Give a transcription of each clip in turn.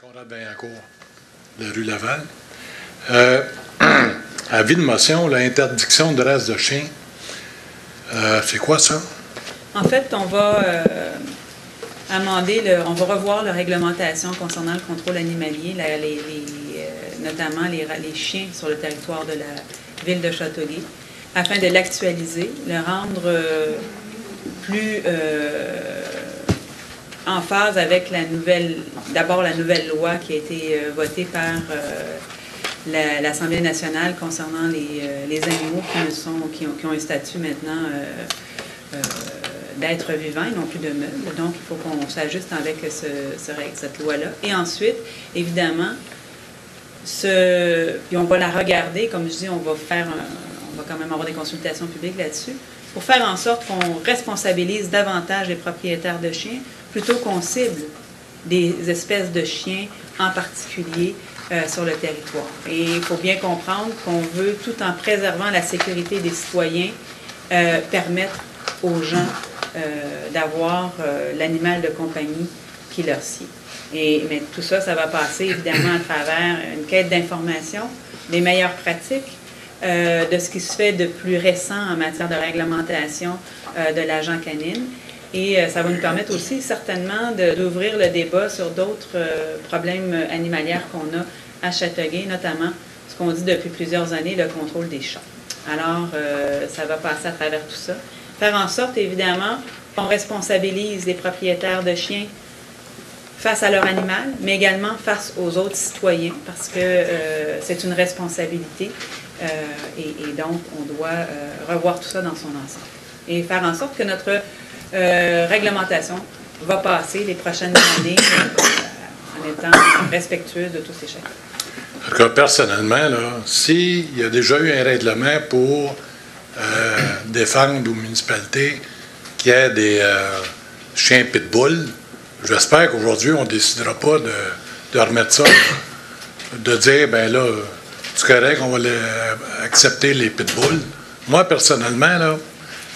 Conrad Vaillancourt, de rue Laval. Avis de motion, l'interdiction de race de chien. C'est quoi ça? En fait, on va on va revoir la réglementation concernant le contrôle animalier, notamment les chiens sur le territoire de la ville de Châteauguay, afin de l'actualiser, le rendre plus en phase avec d'abord la nouvelle loi qui a été votée par l'Assemblée nationale concernant les animaux qui ont un statut maintenant d'être vivant et non plus de meubles. Donc, il faut qu'on s'ajuste avec cette loi-là. Et ensuite, évidemment, puis on va la regarder, comme je dis, on va quand même avoir des consultations publiques là-dessus, pour faire en sorte qu'on responsabilise davantage les propriétaires de chiens, plutôt qu'on cible des espèces de chiens en particulier sur le territoire. Et il faut bien comprendre qu'on veut, tout en préservant la sécurité des citoyens, permettre aux gens d'avoir l'animal de compagnie qui leur sied. Mais tout ça, ça va passer évidemment à travers une quête d'information, des meilleures pratiques, de ce qui se fait de plus récent en matière de réglementation de l'agent canine. Et ça va nous permettre aussi certainement d'ouvrir le débat sur d'autres problèmes animaliers qu'on a à Châteauguay, notamment ce qu'on dit depuis plusieurs années, le contrôle des chats. Alors, ça va passer à travers tout ça. Faire en sorte, évidemment, qu'on responsabilise les propriétaires de chiens face à leur animal, mais également face aux autres citoyens, parce que c'est une responsabilité. Et donc, on doit revoir tout ça dans son ensemble. Et faire en sorte que notre réglementation va passer les prochaines années en étant respectueuse de tous ces chacun. En tout cas, personnellement, s'il y a déjà eu un règlement pour défendre aux municipalités qu'il y ait des chiens pitbull, j'espère qu'aujourd'hui, on ne décidera pas de remettre ça, de dire, ben là, c'est correct, on va accepter les pitbulls. Moi, personnellement, là,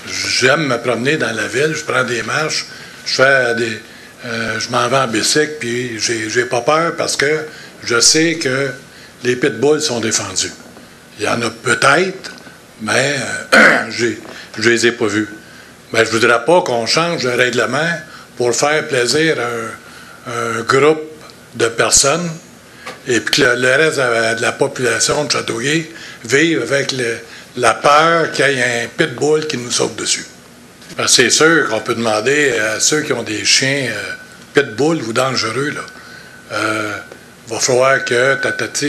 j'aime me promener dans la ville, je prends des marches, je m'en vais en bicycle, puis j'ai pas peur parce que je sais que les pitbulls sont défendus. Il y en a peut-être, mais je les ai pas vus. Mais je voudrais pas qu'on change le règlement pour faire plaisir à un groupe de personnes et puis que le reste de la population de Châteauguay vive avec la peur qu'il y ait un pitbull qui nous saute dessus. Parce que c'est sûr qu'on peut demander à ceux qui ont des chiens pitbull ou dangereux, là, va falloir que,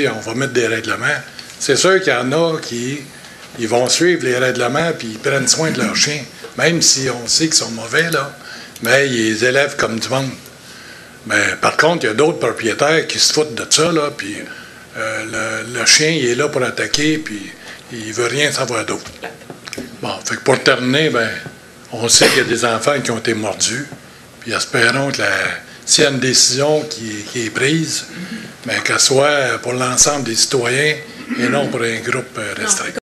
on va mettre des règlements. C'est sûr qu'il y en a qui ils vont suivre les règlements puis ils prennent soin de leurs chiens, même si on sait qu'ils sont mauvais, là, mais ils les élèvent comme du monde. Mais par contre, il y a d'autres propriétaires qui se foutent de ça, là, puis le chien, il est là pour attaquer, puis il veut rien savoir d'autre. Bon, fait que pour terminer, ben, on sait qu'il y a des enfants qui ont été mordus, puis espérons que s'il y a une décision qui est prise, ben, qu'elle soit pour l'ensemble des citoyens et non pour un groupe restreint.